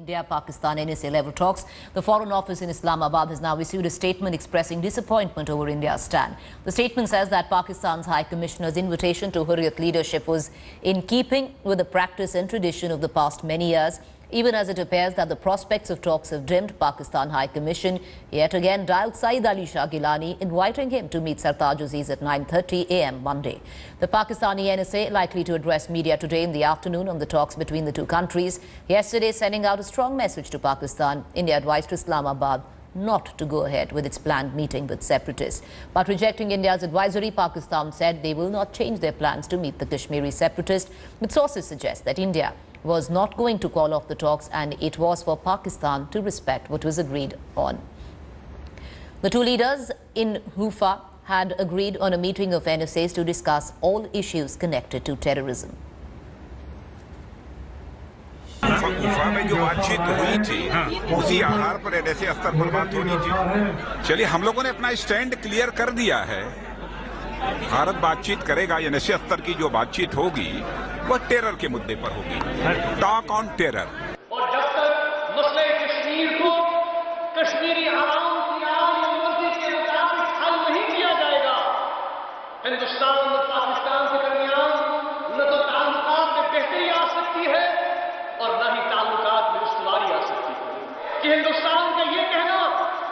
India-Pakistan NSA level talks. The Foreign Office in Islamabad has now issued a statement expressing disappointment over India's stand. The statement says that Pakistan's High Commissioner's invitation to Hurriyat leadership was in keeping with the practice and tradition of the past many years. Even as it appears that the prospects of talks have dimmed, Pakistan High Commission yet again dialed Saeed Ali Shah Gilani, inviting him to meet Sartaj Aziz at 9:30 a.m. Monday. The Pakistani NSA likely to address media today in the afternoon on the talks between the two countries. Yesterday, sending out a strong message to Pakistan, India advised Islamabad not to go ahead with its planned meeting with separatists. But rejecting India's advisory, Pakistan said they will not change their plans to meet the Kashmiri separatists. But sources suggest that India was not going to call off the talks and it was for Pakistan to respect what was agreed on. The two leaders in Haifa had agreed on a meeting of NSAs to discuss all issues connected to terrorism. हूफा में जो बातचीत हुई थी उसी आधार पर ऐसे स्तर पर बात होनी थी। चलिए, हम लोगों ने अपना स्टैंड क्लियर कर दिया है। भारत बातचीत करेगा, या ऐसे स्तर की जो बातचीत होगी वह टेरर के मुद्दे पर होगी, टॉक ऑन टेरर। और जब तक मसले कश्मीर को कश्मीरी आवाम की आवाम मर्जी के मुताबिक हल नहीं किया जाएगा, हिंदुस्तान और पाकिस्तान के दरमियान न तो ताल्लुकात में बेहतरी आ सकती है और न ही ताल्लुकात में रुसवाई आ सकती है। कि हिंदुस्तान का ये कहना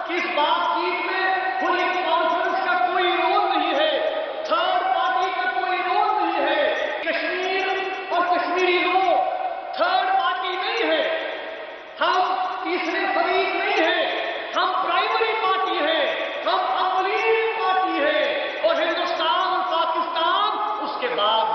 कि इस बातचीत में हुर्रियत कॉन्फ्रेंस का कोई रोल नहीं है, थर्ड पार्टी का कोई रोल नहीं है, कश्मीर और कश्मीरी लोग थर्ड पार्टी नहीं है, हम तीसरे फरीक नहीं है, हम प्राइमरी पार्टी है, हम अव्वलीन पार्टी है और हिंदुस्तान पाकिस्तान उसके बाद।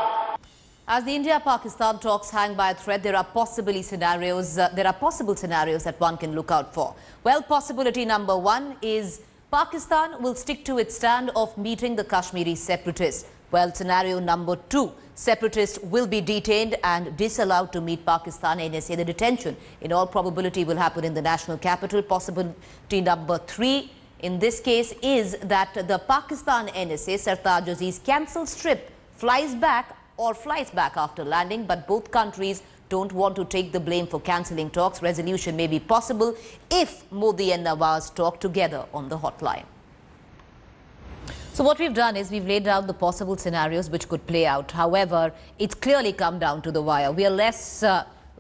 As the India-Pakistan talks hang by a thread, there are possible scenarios that one can look out for. Well, possibility number one is Pakistan will stick to its stand of meeting the Kashmiri separatists. Well, scenario number two, separatists will be detained and disallowed to meet Pakistan NSA. The detention, in all probability, will happen in the national capital. Possibility number three, in this case, is that the Pakistan NSA, Sartaj Aziz, cancels trip, flies back after landing, but both countries don't want to take the blame for cancelling talks. Resolution may be possible if Modi and Nawaz talk together on the hotline. So what we've done is we've laid out the possible scenarios which could play out. However, it's clearly come down to the wire. We are less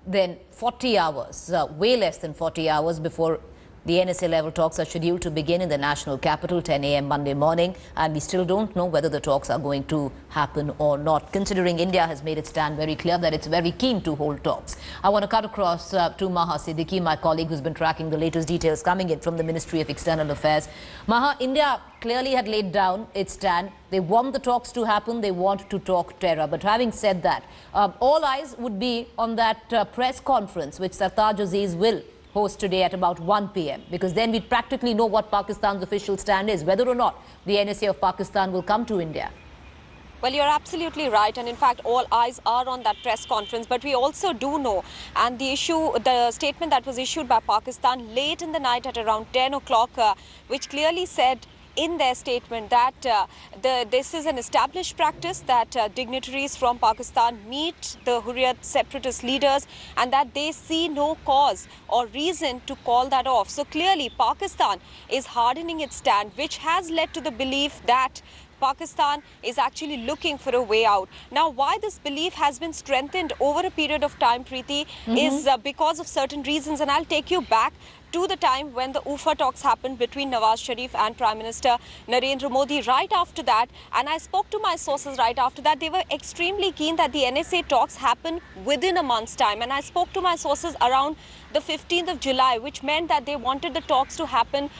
than 40 hours, way less than 40 hours before the NSA level talks are scheduled to begin in the national capital 10 a.m. Monday morning, and we still don't know whether the talks are going to happen or not, considering India has made its stand very clear that it's very keen to hold talks. I want to cut across to Maha Siddiqui, my colleague who's been tracking the latest details coming in from the Ministry of External Affairs. Maha, India clearly had laid down its stand. They want the talks to happen. They want to talk terror. But having said that, all eyes would be on that press conference which Sartaj Aziz will host today at about 1 p.m. because then we practically know what Pakistan's official stand is, whether or not the NSA of Pakistan will come to India. Well, you're absolutely right, and in fact all eyes are on that press conference, but we also do know, and the statement that was issued by Pakistan late in the night at around 10 o'clock, which clearly said in their statement that this is an established practice that dignitaries from Pakistan meet the Hurriyat separatist leaders and that they see no cause or reason to call that off. So clearly Pakistan is hardening its stand, which has led to the belief that Pakistan is actually looking for a way out. Now, why this belief has been strengthened over a period of time, Preeti, is because of certain reasons, and I'll take you back to the time when the UFA talks happened between Nawaz Sharif and Prime Minister Narendra Modi. Right after that, and I spoke to my sources right after that, they were extremely keen that the NSA talks happen within a month's time. And I spoke to my sources around the 15th of July, which meant that they wanted the talks to happen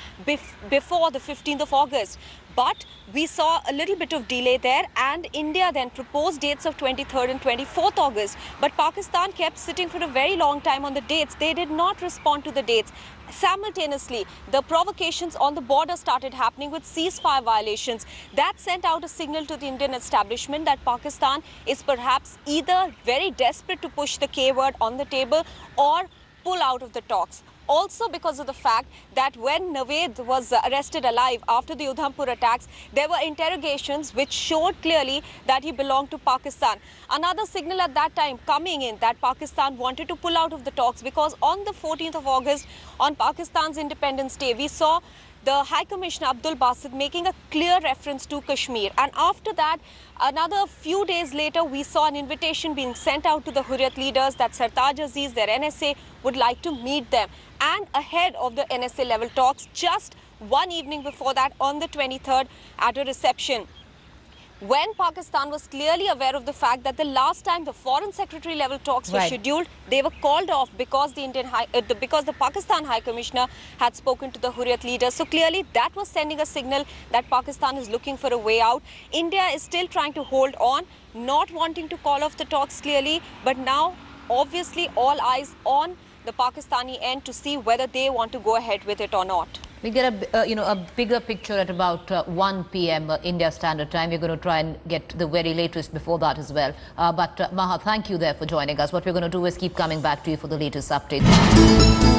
before the 15th of August. But we saw a little bit of delay there, and India then proposed dates of 23rd and 24th August. But Pakistan kept sitting for a very long time on the dates. They did not respond to the dates. Simultaneously, the provocations on the border started happening with ceasefire violations. That sent out a signal to the Indian establishment that Pakistan is perhaps either very desperate to push the K word on the table or pull out of the talks. Also because of the fact that when Naved was arrested alive after the Udhampur attacks, there were interrogations which showed clearly that he belonged to Pakistan. Another signal at that time coming in that Pakistan wanted to pull out of the talks, because on the 14th of August, on Pakistan's Independence Day, we saw the High Commissioner Abdul Basit making a clear reference to Kashmir. And after that, another few days later, we saw an invitation being sent out to the Hurriyat leaders that Sartaj Aziz, their NSA, would like to meet them. And ahead of the NSA level talks, just one evening before that, on the 23rd, at a reception, when Pakistan was clearly aware of the fact that the last time the Foreign Secretary level talks were scheduled, they were called off because because the Pakistan High Commissioner had spoken to the Hurriyat leaders. So clearly that was sending a signal that Pakistan is looking for a way out. India is still trying to hold on, not wanting to call off the talks clearly, but now obviously all eyes on the Pakistani end to see whether they want to go ahead with it or not. We get a bigger picture at about 1 p.m. India Standard Time. We're going to try and get the very latest before that as well. But Maha, thank you there for joining us. What we're going to do is keep coming back to you for the latest updates.